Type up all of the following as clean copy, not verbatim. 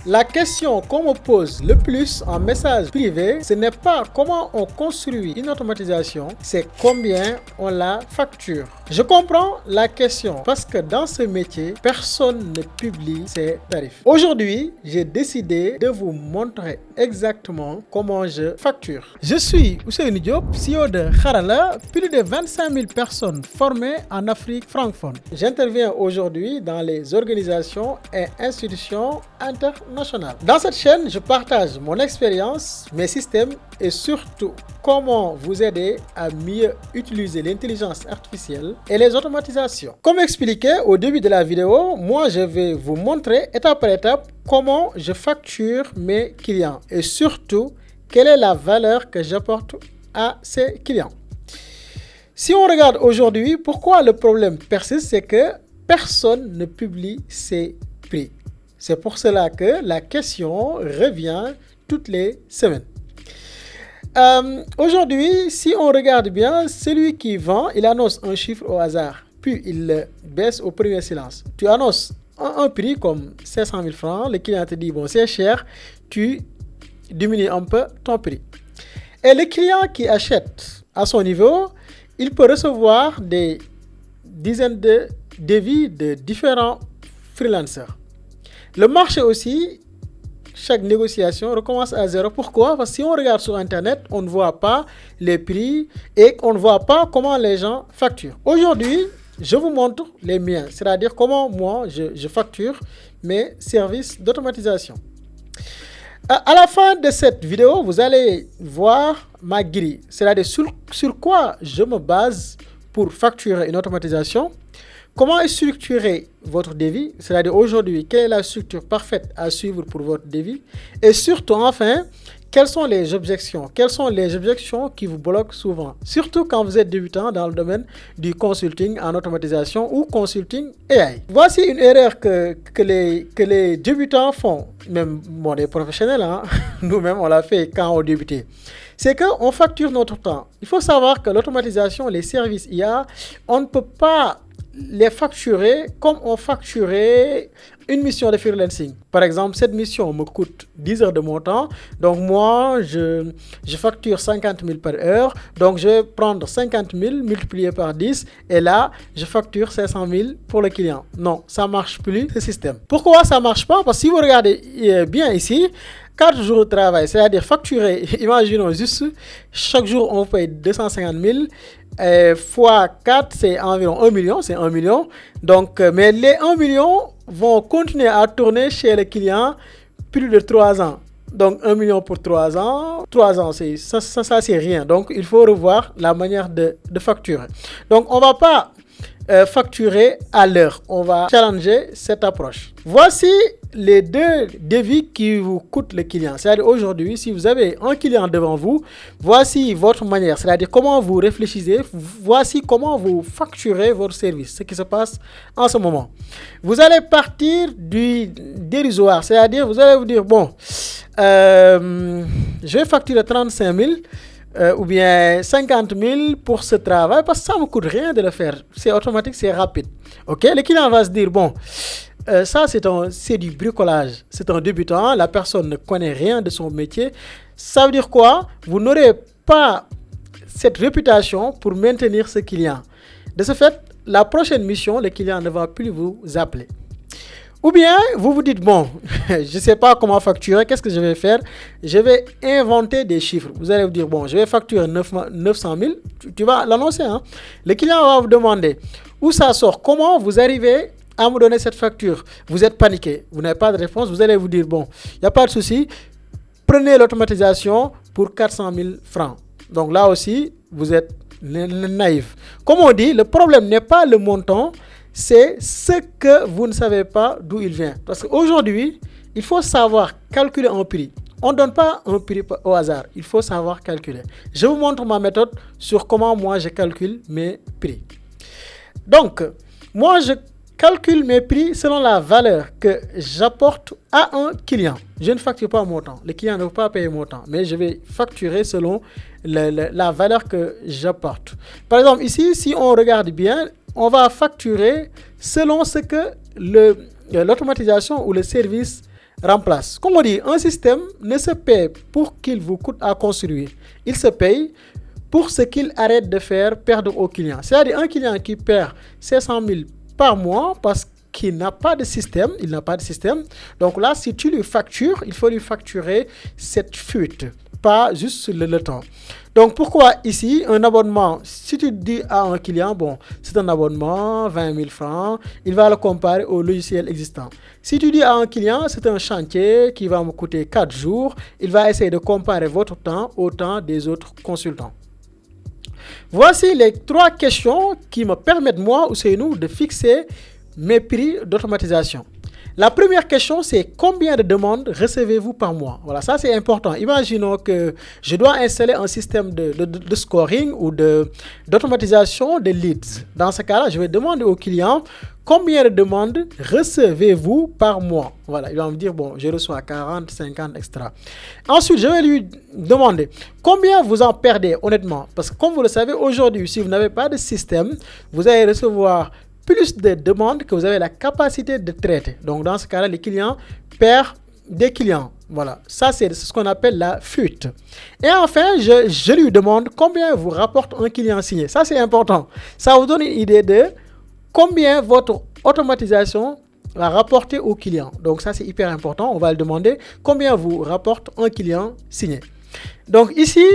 La question qu'on me pose le plus en message privé, ce n'est pas comment on construit une automatisation, c'est combien on la facture. Je comprends la question parce que dans ce métier, personne ne publie ses tarifs. Aujourd'hui, j'ai décidé de vous montrer exactement comment je facture. Je suis Ousseynou Diop, CEO de Harala, plus de 25 000 personnes formées en Afrique francophone. J'interviens aujourd'hui dans les organisations et institutions internationales. Dans cette chaîne, je partage mon expérience, mes systèmes et surtout comment vous aider à mieux utiliser l'intelligence artificielle et les automatisations. Comme expliqué au début de la vidéo, moi je vais vous montrer étape par étape comment je facture mes clients et surtout quelle est la valeur que j'apporte à ces clients. Si on regarde aujourd'hui, pourquoi le problème persiste, c'est que personne ne publie ses prix. C'est pour cela que la question revient toutes les semaines. Aujourd'hui, si on regarde bien, celui qui vend, il annonce un chiffre au hasard, puis il le baisse au premier silence. Tu annonces un prix comme 500 000 francs, le client te dit, bon, c'est cher, tu diminues un peu ton prix. Et le client qui achète à son niveau, il peut recevoir des dizaines de devis de différents freelancers. Le marché aussi, chaque négociation recommence à zéro. Pourquoi? Parce que si on regarde sur Internet, on ne voit pas les prix et on ne voit pas comment les gens facturent. Aujourd'hui, je vous montre les miens, c'est-à-dire comment moi je facture mes services d'automatisation. À la fin de cette vidéo, vous allez voir ma grille, c'est-à-dire sur quoi je me base pour facturer une automatisation. Comment est structuré votre devis, c'est-à-dire aujourd'hui, quelle est la structure parfaite à suivre pour votre devis? Et surtout, enfin, quelles sont les objections? Quelles sont les objections qui vous bloquent souvent? Surtout quand vous êtes débutant dans le domaine du consulting en automatisation ou consulting AI. Voici une erreur que les débutants font, même bon, les professionnels, hein, nous-mêmes on l'a fait quand on débutait. C'est qu'on facture notre temps. Il faut savoir que l'automatisation, les services IA, on ne peut pas les facturer comme on facturait une mission de freelancing. Par exemple, cette mission me coûte 10 heures de mon temps. Donc moi, je facture 50 000 par heure. Donc je vais prendre 50 000 multiplié par 10 et là, je facture 500 000 pour le client. Non, ça ne marche plus ce système. Pourquoi ça ne marche pas? Parce que si vous regardez bien ici, 4 jours de travail, c'est-à-dire facturer, imaginons juste, chaque jour on paye 250 000, fois 4, c'est environ 1 million, c'est 1 million. Donc, mais les 1 million vont continuer à tourner chez le client plus de 3 ans. Donc, 1 million pour 3 ans. 3 ans, ça c'est rien. Donc, il faut revoir la manière de facturer. Donc, on ne va pas facturer à l'heure. On va challenger cette approche. Voici les deux devis qui vous coûtent le client. C'est-à-dire aujourd'hui, si vous avez un client devant vous, voici votre manière. C'est-à-dire comment vous réfléchissez. Voici comment vous facturez votre service. Ce qui se passe en ce moment. Vous allez partir du dérisoire. C'est-à-dire vous allez vous dire, bon, je vais facturer 35 000. Ou bien 50 000 pour ce travail parce que ça ne me coûte rien de le faire. C'est automatique, c'est rapide. Ok, le client va se dire, bon, ça c'est du bricolage. C'est un débutant, la personne ne connaît rien de son métier. Ça veut dire quoi? Vous n'aurez pas cette réputation pour maintenir ce client. De ce fait, la prochaine mission, le client ne va plus vous appeler. Ou bien, vous vous dites, bon, je ne sais pas comment facturer, qu'est-ce que je vais faire? Je vais inventer des chiffres. Vous allez vous dire, bon, je vais facturer 900 000. Tu vas l'annoncer, hein? Le client va vous demander où ça sort, comment vous arrivez à me donner cette facture. Vous êtes paniqué, vous n'avez pas de réponse. Vous allez vous dire, bon, il n'y a pas de souci. Prenez l'automatisation pour 400 000 francs. Donc là aussi, vous êtes naïf. Comme on dit, le problème n'est pas le montant, c'est ce que vous ne savez pas d'où il vient. Parce qu'aujourd'hui, il faut savoir calculer un prix. On ne donne pas un prix au hasard. Il faut savoir calculer. Je vous montre ma méthode sur comment moi je calcule mes prix. Donc, moi je calcule mes prix selon la valeur que j'apporte à un client. Je ne facture pas mon temps. Le client ne veut pas payer mon temps. Mais je vais facturer selon la valeur que j'apporte. Par exemple, ici, si on regarde bien, on va facturer selon ce que l'automatisation ou le service remplace. Comme on dit, un système ne se paie pour qu'il vous coûte à construire. Il se paye pour ce qu'il arrête de faire perdre au client. C'est-à-dire un client qui perd 500 000 par mois parce qu'il n'a pas de système, Donc là, si tu lui factures, il faut lui facturer cette fuite, pas juste le temps. Donc pourquoi ici, un abonnement, si tu dis à un client, bon, c'est un abonnement, 20 000 francs, il va le comparer au logiciel existant. Si tu dis à un client, c'est un chantier qui va me coûter 4 jours, il va essayer de comparer votre temps au temps des autres consultants. Voici les 3 questions qui me permettent, moi, Ousseynou, de fixer mes prix d'automatisation. La première question, c'est combien de demandes recevez-vous par mois? Voilà, ça c'est important. Imaginons que je dois installer un système de scoring ou d'automatisation de leads. Dans ce cas-là, je vais demander au client combien de demandes recevez-vous par mois? Voilà, il va me dire, bon, je reçois 40, 50, etc. Ensuite, je vais lui demander combien vous en perdez honnêtement. Parce que comme vous le savez, aujourd'hui, si vous n'avez pas de système, vous allez recevoir plus de demandes que vous avez la capacité de traiter. Donc, dans ce cas-là, les clients perdent des clients. Voilà, ça c'est ce qu'on appelle la fuite. Et enfin, je lui demande combien vous rapporte un client signé. Ça c'est important. Ça vous donne une idée de combien votre automatisation va rapporter au client. Donc ça c'est hyper important. On va le demander combien vous rapporte un client signé. Donc ici,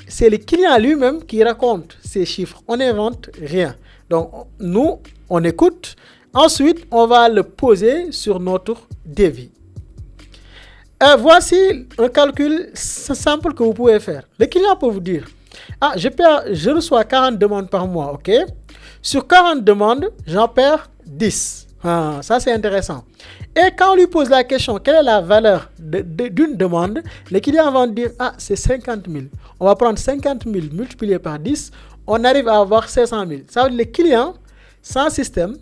c'est le client lui-même qui raconte ces chiffres. On n'invente rien. Donc nous, on écoute. Ensuite, on va le poser sur notre devis. Voici un calcul simple que vous pouvez faire. Le client peut vous dire, je reçois 40 demandes par mois, ok? Sur 40 demandes, j'en perds 10. Ça c'est intéressant. Et quand on lui pose la question, quelle est la valeur d'une demande, le client va dire, c'est 50 000. On va prendre 50 000 multiplié par 10, on arrive à avoir 500 000. Ça veut dire que le client, sans système,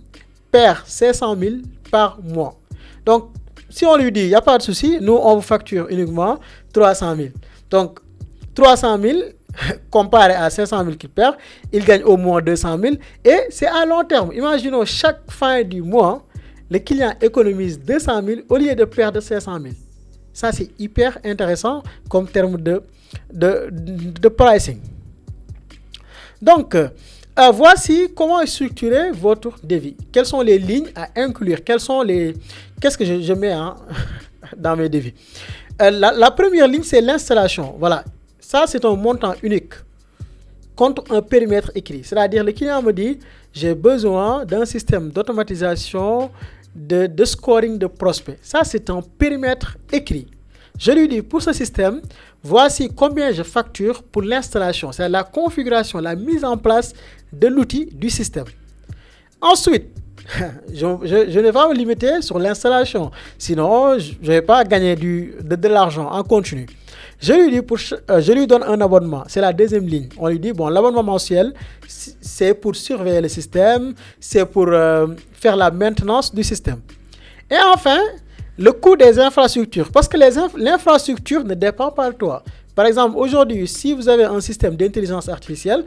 perd 500 000 par mois. Donc, si on lui dit, il n'y a pas de souci, nous, on vous facture uniquement 300 000. Donc, 300 000 comparé à 500 000 qu'il perd, il gagne au moins 200 000. Et c'est à long terme. Imaginons, chaque fin du mois, le client économise 200 000 au lieu de perdre 500 000. Ça, c'est hyper intéressant comme terme de pricing. Donc, voici comment structurer votre devis. Quelles sont les lignes à inclure? Qu'est-ce que je mets dans mes devis? La première ligne, c'est l'installation. Voilà. Ça, c'est un montant unique contre un périmètre écrit. C'est-à-dire, le client me dit, j'ai besoin d'un système d'automatisation de scoring de prospects. Ça, c'est un périmètre écrit. Je lui dis, pour ce système, voici combien je facture pour l'installation. C'est la configuration, la mise en place de l'outil du système. Ensuite, je ne vais pas me limiter sur l'installation. Sinon, je ne vais pas gagner de l'argent en continu. Je lui donne un abonnement. C'est la deuxième ligne. On lui dit, bon, l'abonnement mensuel, c'est pour surveiller le système, c'est pour faire la maintenance du système. Et enfin, le coût des infrastructures. Parce que l'infrastructure ne dépend pas de toi. Par exemple, aujourd'hui, si vous avez un système d'intelligence artificielle,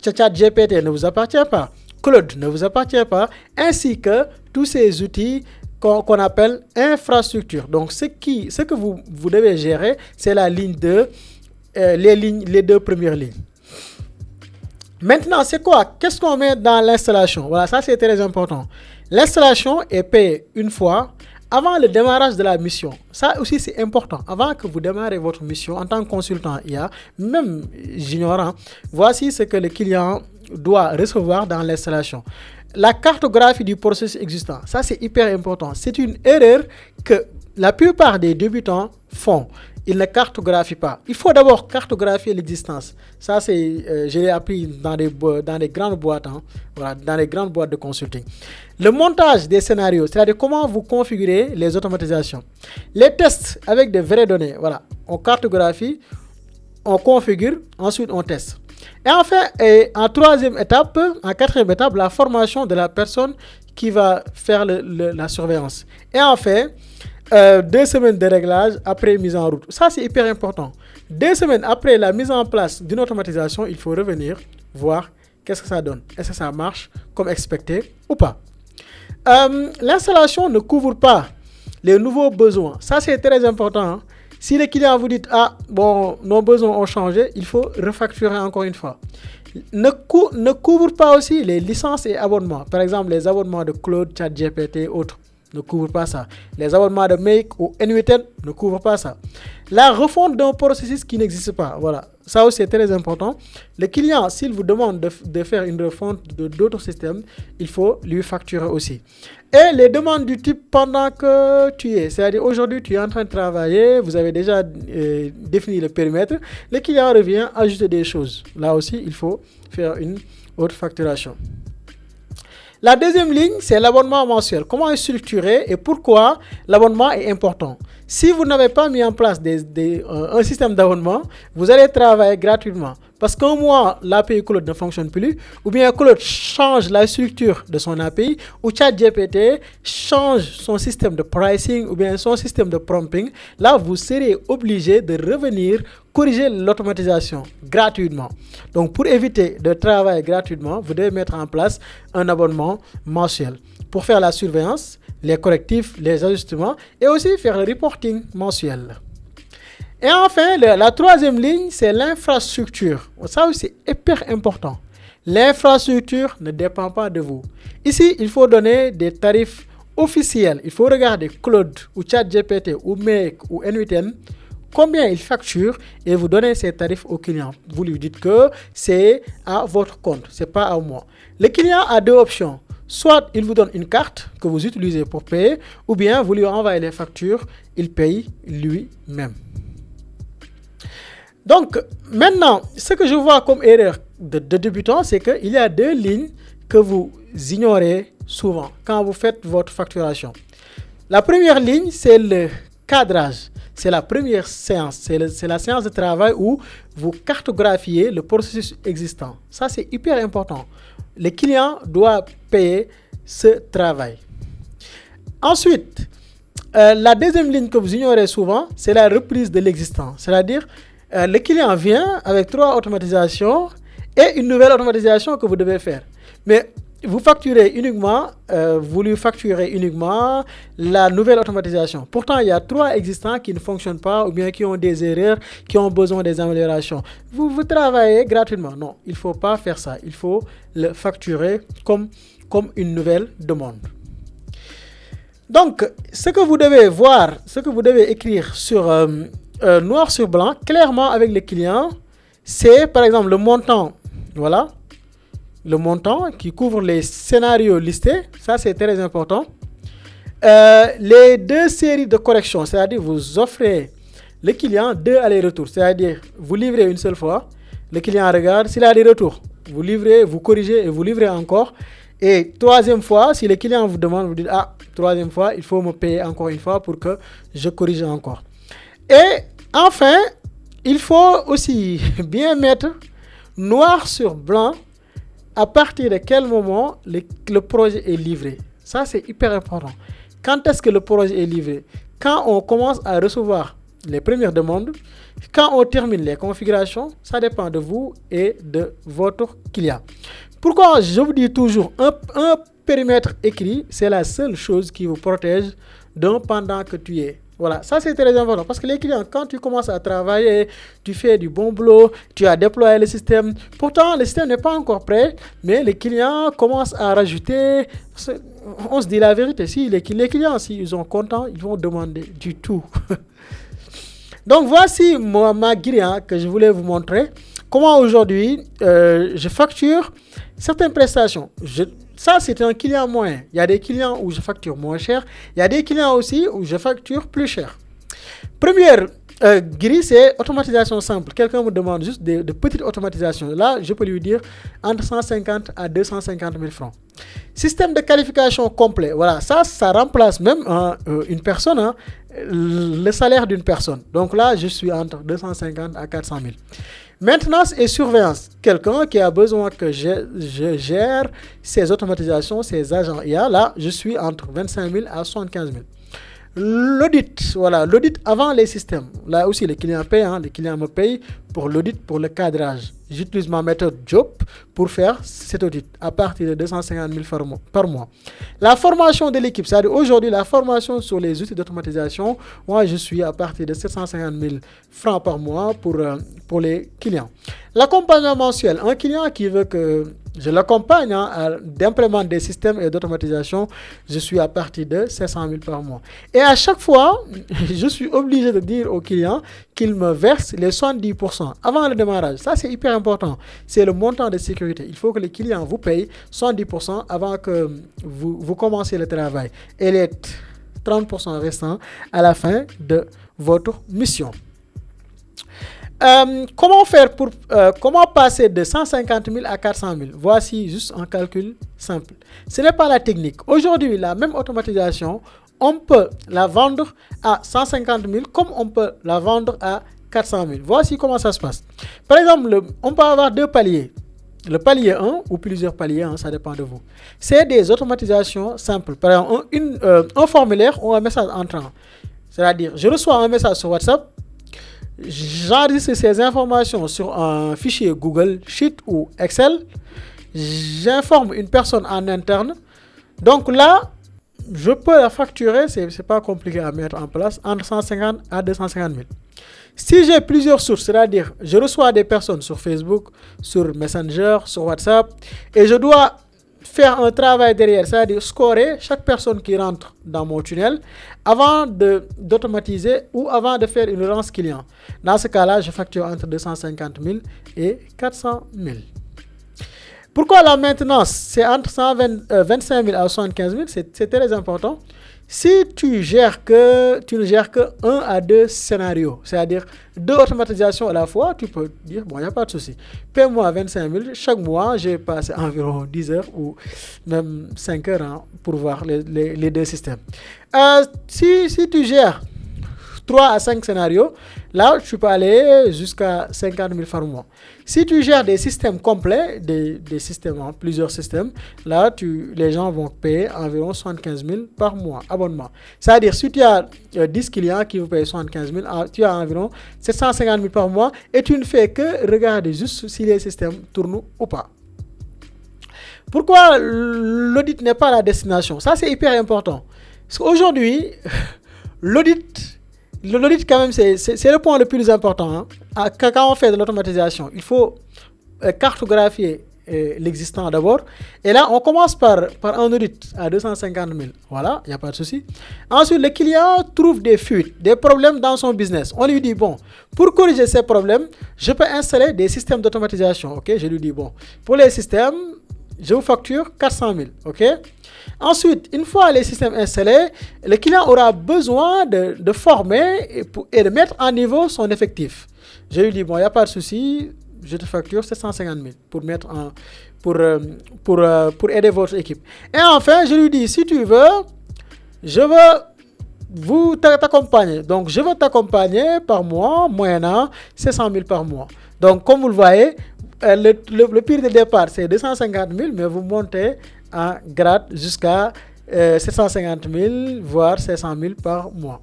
ChatGPT ne vous appartient pas. Claude ne vous appartient pas. Ainsi que tous ces outils qu'on appelle infrastructure. Donc, ce que vous devez gérer, c'est la ligne 2, les 2 premières lignes. Maintenant, c'est quoi? Qu'est-ce qu'on met dans l'installation? Voilà, ça c'est très important. L'installation est payée une fois avant le démarrage de la mission. Ça aussi c'est important. Avant que vous démarrez votre mission en tant que consultant IA, même ignorant, voici ce que le client doit recevoir dans l'installation. La cartographie du processus existant, ça c'est hyper important. C'est une erreur que la plupart des débutants font. Ils ne cartographient pas. Il faut d'abord cartographier l'existence. Ça, je l'ai appris dans des grandes boîtes, voilà, dans les grandes boîtes de consulting. Le montage des scénarios, c'est-à-dire comment vous configurez les automatisations. Les tests avec de vraies données, voilà, on cartographie, on configure, ensuite on teste. Et enfin, en quatrième étape, la formation de la personne qui va faire la surveillance. Et enfin, 2 semaines de réglage après mise en route. Ça, c'est hyper important. 2 semaines après la mise en place d'une automatisation, il faut revenir voir qu'est-ce que ça donne. Est-ce que ça marche comme expecté ou pas? L'installation ne couvre pas les nouveaux besoins. Ça, c'est très important. Hein. Si les clients vous disent, nos besoins ont changé, il faut refacturer encore une fois. Ne couvre pas aussi les licences et abonnements. Par exemple, les abonnements de Claude, ChatGPT, autres. Ne couvre pas ça. Les abonnements de Make ou N8N ne couvrent pas ça. La refonte d'un processus qui n'existe pas. Voilà. Ça aussi, c'est très important. Le client, s'il vous demande de faire une refonte d'autres systèmes, il faut lui facturer aussi. Et les demandes du type pendant que tu es. C'est-à-dire, aujourd'hui, tu es en train de travailler, vous avez déjà défini le périmètre. Le client revient ajouter des choses. Là aussi, il faut faire une autre facturation. La deuxième ligne, c'est l'abonnement mensuel. Comment est structuré et pourquoi l'abonnement est important. Si vous n'avez pas mis en place un système d'abonnement, vous allez travailler gratuitement. Parce qu'un mois, l'API Claude ne fonctionne plus, ou bien Claude change la structure de son API, ou ChatGPT change son système de pricing, ou bien son système de prompting. Là, vous serez obligé de revenir corriger l'automatisation gratuitement. Donc, pour éviter de travailler gratuitement, vous devez mettre en place un abonnement mensuel pour faire la surveillance, les correctifs, les ajustements et aussi faire le reporting mensuel. Et enfin, la troisième ligne, c'est l'infrastructure. Ça aussi, c'est hyper important. L'infrastructure ne dépend pas de vous. Ici, il faut donner des tarifs officiels. Il faut regarder Claude ou ChatGPT ou Make ou N8N, combien il facture et vous donnez ces tarifs au client. Vous lui dites que c'est à votre compte, ce n'est pas à moi. Le client a deux options. Soit il vous donne une carte que vous utilisez pour payer, ou bien vous lui envoyez les factures, il paye lui-même. Donc, maintenant, ce que je vois comme erreur de débutant, c'est qu'il y a deux lignes que vous ignorez souvent quand vous faites votre facturation. La première ligne, c'est le cadrage. C'est la première séance. C'est la séance de travail où vous cartographiez le processus existant. Ça, c'est hyper important. Le client doit payer ce travail. Ensuite, la deuxième ligne que vous ignorez souvent, c'est la reprise de l'existant. C'est-à-dire, le client vient avec 3 automatisations et une nouvelle automatisation que vous devez faire. Mais vous facturez uniquement, vous lui facturez uniquement la nouvelle automatisation. Pourtant, il y a 3 existants qui ne fonctionnent pas ou bien qui ont des erreurs, qui ont besoin des améliorations. Vous travaillez gratuitement. Non, il ne faut pas faire ça. Il faut le facturer comme une nouvelle demande. Donc, ce que vous devez voir, ce que vous devez écrire sur noir sur blanc, clairement avec le client, c'est par exemple le montant. Voilà. Le montant qui couvre les scénarios listés, ça c'est très important. Les 2 séries de corrections, c'est-à-dire vous offrez le client 2 allers-retours, c'est-à-dire vous livrez une seule fois, le client regarde, s'il a des retours, vous livrez, vous corrigez et vous livrez encore. Et 3e fois, si le client vous demande, vous dites, 3e fois, il faut me payer encore une fois pour que je corrige encore. Et enfin, il faut aussi bien mettre noir sur blanc à partir de quel moment le projet est livré. Ça, c'est hyper important. Quand est-ce que le projet est livré? Quand on commence à recevoir les premières demandes, quand on termine les configurations, ça dépend de vous et de votre client. Pourquoi je vous dis toujours, un périmètre écrit, c'est la seule chose qui vous protège pendant que tu es. Voilà, ça c'est très important parce que les clients, quand tu commences à travailler, tu fais du bon boulot, tu as déployé le système. Pourtant, le système n'est pas encore prêt, mais les clients commencent à rajouter. On se dit la vérité, si les clients, s'ils sont contents, ils vont demander du tout. Donc, voici ma grille que je voulais vous montrer. Comment aujourd'hui, je facture certaines prestations. Ça, c'est un client moyen. Il y a des clients où je facture moins cher. Il y a des clients aussi où je facture plus cher. Première grille, c'est automatisation simple. Quelqu'un me demande juste de petites automatisations. Là, je peux lui dire entre 150 à 250 000 francs. Système de qualification complet. Voilà, ça remplace même une personne, le salaire d'une personne. Donc là, je suis entre 250 à 400 000. Maintenance et surveillance. Quelqu'un qui a besoin que je gère ses automatisations, ses agents IA, là, je suis entre 25 000 à 75 000. L'audit, voilà, l'audit avant les systèmes. Là aussi, les clients payent, les clients me payent pour l'audit, pour le cadrage. j'utilise ma méthode Job pour faire cet audit à partir de 250 000 par mois. La formation de l'équipe, c'est-à-dire aujourd'hui la formation sur les outils d'automatisation, moi je suis à partir de 750 000 francs par mois pour les clients. L'accompagnement mensuel, un client qui veut que je l'accompagne d'implémenter des systèmes et d'automatisation, je suis à partir de 700 000 par mois. Et à chaque fois, je suis obligé de dire au client qu'il me verse les 70% avant le démarrage. Ça, c'est hyper important. C'est le montant de sécurité. Il faut que les clients vous payent 70% avant que vous commenciez le travail. Et les 30% restants à la fin de votre mission. Comment passer de 150 000 à 400 000? Voici juste un calcul simple. Ce n'est pas la technique. Aujourd'hui, la même automatisation, on peut la vendre à 150 000 comme on peut la vendre à 400 000. Voici comment ça se passe. Par exemple, on peut avoir deux paliers. Le palier 1 ou plusieurs paliers, ça dépend de vous. C'est des automatisations simples. Par exemple, un formulaire ou un message entrant. C'est-à-dire, je reçois un message sur WhatsApp. J'enregistre ces informations sur un fichier Google Sheet ou Excel. J'informe une personne en interne. Donc là, je peux la facturer, c'est pas compliqué à mettre en place, entre 150 à 250 000. Si j'ai plusieurs sources, c'est-à-dire je reçois des personnes sur Facebook, sur Messenger, sur WhatsApp, et je dois faire un travail derrière, c'est-à-dire scorer chaque personne qui rentre dans mon tunnel avant d'automatiser ou avant de faire une relance client. Dans ce cas-là, je facture entre 250 000 et 400 000. Pourquoi la maintenance, c'est entre 25 000 à 75 000, c'est très important. Si tu ne gères que 1 à 2 scénarios, c'est-à-dire 2 automatisations à la fois, tu peux dire, bon, il n'y a pas de souci. Paie-moi 25 000, chaque mois, j'ai passé environ 10 heures ou même 5 heures pour voir les deux systèmes. Si tu gères 3 à 5 scénarios, là, tu peux aller jusqu'à 50 000 par mois. Si tu gères des systèmes complets, des systèmes, plusieurs systèmes, là, les gens vont payer environ 75 000 par mois, abonnement. C'est-à-dire, si tu as 10 clients qui vous payent 75 000, tu as environ 750 000 par mois et tu ne fais que regarder juste si les systèmes tournent ou pas. Pourquoi l'audit n'est pas la destination? Ça, c'est hyper important. Parce qu'aujourd'hui, l'audit, quand même, c'est le point le plus important. Quand on fait de l'automatisation, il faut cartographier l'existant d'abord. Et là, on commence par un audit à 250 000. Voilà, il n'y a pas de souci. Ensuite, le client trouve des fuites, des problèmes dans son business. On lui dit, bon, pour corriger ces problèmes, je peux installer des systèmes d'automatisation. Ok, je lui dis, bon, pour les systèmes, je vous facture 400 000. Ok. Ensuite, une fois les systèmes installés, le client aura besoin de former et de mettre en niveau son effectif. Je lui dis, bon, il n'y a pas de souci, je te facture 750 000 pour aider votre équipe. Et enfin, je lui dis, si tu veux, je veux t'accompagner. Donc, je veux t'accompagner par mois, moyennant 700 000 par mois. Donc, comme vous le voyez, le prix de départ, c'est 250 000, mais vous montez en grade jusqu'à 750 000, voire 500 000 par mois.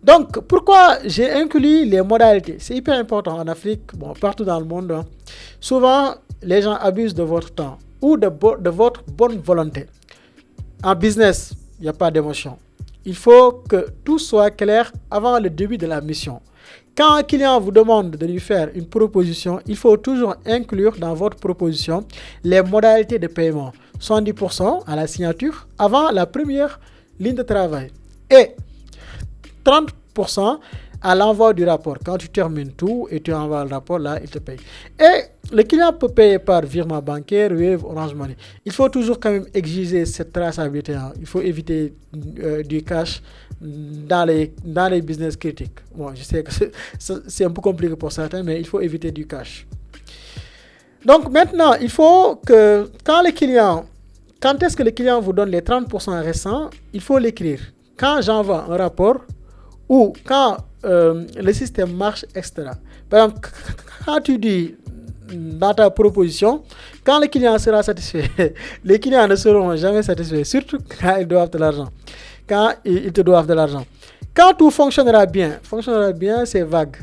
Donc, pourquoi j'ai inclus les modalités? C'est hyper important en Afrique, bon, partout dans le monde. Souvent, les gens abusent de votre temps ou de votre bonne volonté. En business, il n'y a pas d'émotion. Il faut que tout soit clair avant le début de la mission. Quand un client vous demande de lui faire une proposition, il faut toujours inclure dans votre proposition les modalités de paiement. 70% à la signature avant la première ligne de travail et 30% à l'envoi du rapport. Quand tu termines tout et tu envoies le rapport, là, il te paye. Et le client peut payer par virement bancaire, Wave, Orange Money. Il faut toujours quand même exiger cette traçabilité. Il faut éviter du cash dans les business critiques. Bon, je sais que c'est un peu compliqué pour certains, mais il faut éviter du cash. Donc maintenant, il faut que quand est-ce que le client vous donne les 30% restants, il faut l'écrire. Quand j'envoie un rapport ou quand le système marche, etc. Par exemple, quand tu dis dans ta proposition, quand le client sera satisfait, les clients ne seront jamais satisfaits, surtout quand ils doivent de l'argent. Quand ils te doivent de l'argent. Quand tout fonctionnera bien, c'est vague.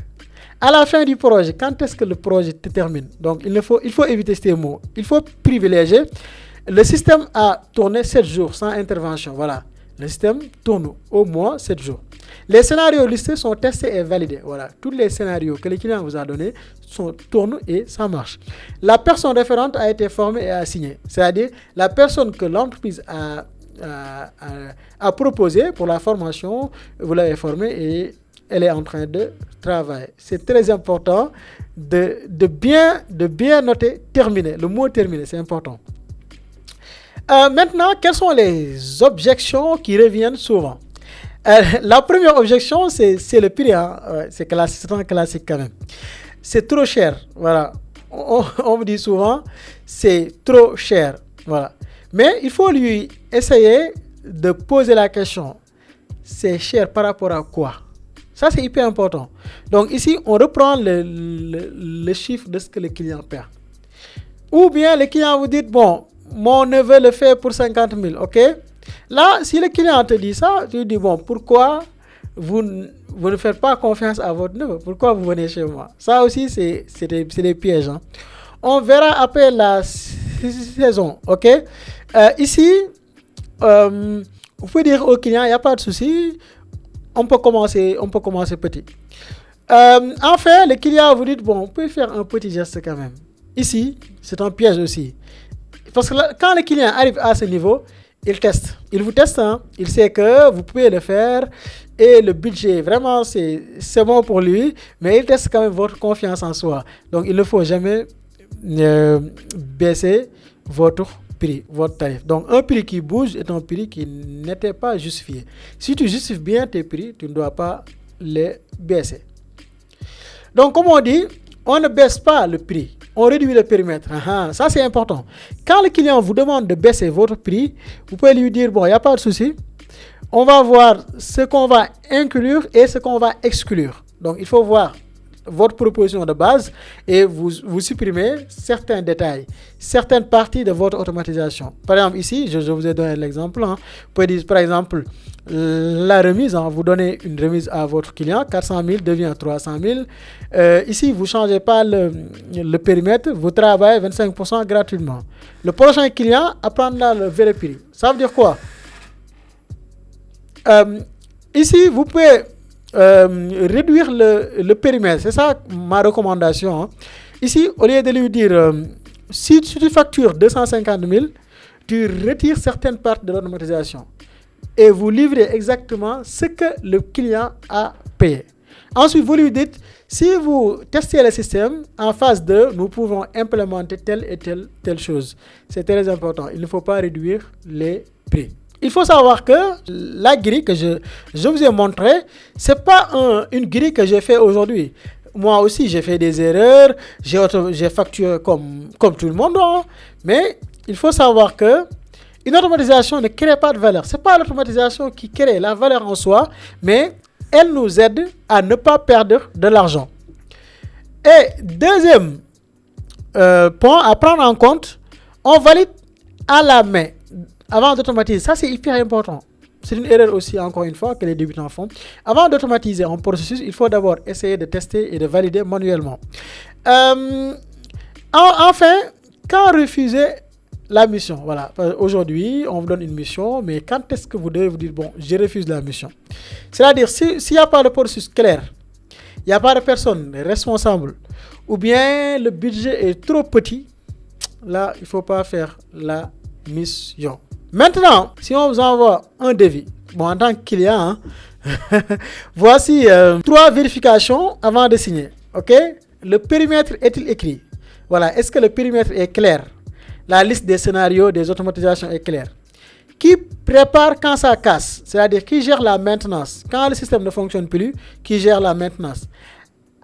À la fin du projet, quand est-ce que le projet se termine? Donc, il faut éviter ces mots. Il faut privilégier. Le système a tourné 7 jours sans intervention. Voilà. Le système tourne au moins 7 jours. Les scénarios listés sont testés et validés. Voilà. Tous les scénarios que le client vous a donnés tournent et ça marche. La personne référente a été formée et assignée. C'est-à-dire la personne que l'entreprise a proposée pour la formation, vous l'avez formée et elle est en train de travailler. C'est très important de bien noter terminé. Le mot terminé, c'est important. Maintenant, quelles sont les objections qui reviennent souvent? La première objection, c'est le prix. Hein. C'est un classique quand même. C'est trop cher. Voilà. On me dit souvent, c'est trop cher. Voilà. Mais il faut lui essayer de poser la question. C'est cher par rapport à quoi? Ça, c'est hyper important. Donc ici, on reprend le chiffre de ce que le client perd. Ou bien le client vous dit, bon, mon neveu le fait pour 50 000, ok? Là, si le client te dit ça, tu lui dis, bon, pourquoi vous ne faites pas confiance à votre neveu? Pourquoi vous venez chez moi? Ça aussi, c'est des pièges. Hein. On verra après la saison, ok? Ici, vous pouvez dire au client, il n'y a pas de souci, on peut commencer petit. Enfin, le client vous dit, bon, vous pouvez faire un petit geste quand même. Ici, c'est un piège aussi. Parce que là, quand le client arrive à ce niveau, il teste. Il vous teste, hein. Il sait que vous pouvez le faire et le budget, vraiment, c'est bon pour lui, mais il teste quand même votre confiance en soi. Donc, il ne faut jamais baisser votre prix, votre tarif. Donc, un prix qui bouge est un prix qui n'était pas justifié. Si tu justifies bien tes prix, tu ne dois pas les baisser. Donc, comme on dit, on ne baisse pas le prix. On réduit le périmètre. Ça, c'est important. Quand le client vous demande de baisser votre prix, vous pouvez lui dire, bon, il n'y a pas de souci. On va voir ce qu'on va inclure et ce qu'on va exclure. Donc, il faut voir votre proposition de base et vous supprimez certains détails, certaines parties de votre automatisation. Par exemple, ici, je vous ai donné l'exemple. Hein. Vous pouvez dire, par exemple, la remise, hein, vous donnez une remise à votre client, 400 000 devient 300 000. Ici, vous ne changez pas le périmètre, vous travaillez 25% gratuitement. Le prochain client apprendra le vrai prix. Ça veut dire quoi? Ici, vous pouvez réduire le périmètre. C'est ça ma recommandation. Hein. Ici, au lieu de lui dire, si tu factures 250 000, tu retires certaines parties de l'automatisation et vous livrez exactement ce que le client a payé. Ensuite, vous lui dites, si vous testez le système, en phase 2, nous pouvons implémenter telle et telle chose. C'est très important. Il ne faut pas réduire les prix. Il faut savoir que la grille que je vous ai montrée, ce n'est pas une grille que j'ai fait aujourd'hui. Moi aussi, j'ai fait des erreurs, j'ai facturé comme tout le monde. Hein, mais il faut savoir que une automatisation ne crée pas de valeur. Ce n'est pas l'automatisation qui crée la valeur en soi, mais elle nous aide à ne pas perdre de l'argent. Et deuxième point à prendre en compte, on valide à la main avant d'automatiser. Ça, c'est hyper important. C'est une erreur aussi, encore une fois, que les débutants font. Avant d'automatiser un processus, il faut d'abord essayer de tester et de valider manuellement. Enfin, quand refuser la mission, voilà. Aujourd'hui, on vous donne une mission, mais quand est-ce que vous devez vous dire, bon, je refuse la mission? C'est-à-dire, s'il n'y a pas de processus clair, il n'y a pas de personne responsable, ou bien le budget est trop petit, là, il ne faut pas faire la mission. Maintenant, si on vous envoie un devis, bon, en tant que client, hein, voici 3 vérifications avant de signer. Ok? Le périmètre est-il écrit? Voilà. Est-ce que le périmètre est clair? La liste des scénarios, des automatisations est claire. Qui prépare quand ça casse? C'est-à-dire qui gère la maintenance? Quand le système ne fonctionne plus, qui gère la maintenance?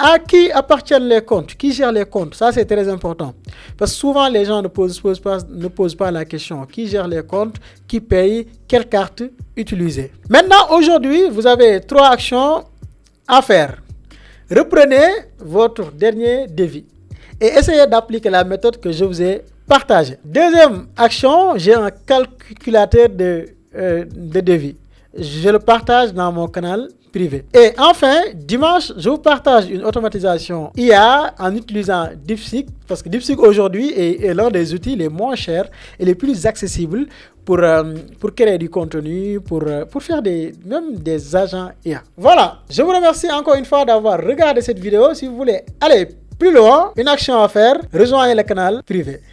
À qui appartiennent les comptes? Qui gère les comptes? Ça, c'est très important. Parce que souvent, les gens ne posent pas la question. Qui gère les comptes? Qui paye? Quelle carte utiliser? Maintenant, aujourd'hui, vous avez 3 actions à faire. Reprenez votre dernier devis et essayez d'appliquer la méthode que je vous ai partagée. Deuxième action, j'ai un calculateur de devis. Je le partage dans mon canal privé. Et enfin, dimanche, je vous partage une automatisation IA en utilisant DeepSeek, parce que DeepSeek aujourd'hui est l'un des outils les moins chers et les plus accessibles pour créer du contenu, pour faire même des agents IA. Voilà, je vous remercie encore une fois d'avoir regardé cette vidéo. Si vous voulez aller plus loin, une action à faire, rejoignez le canal privé.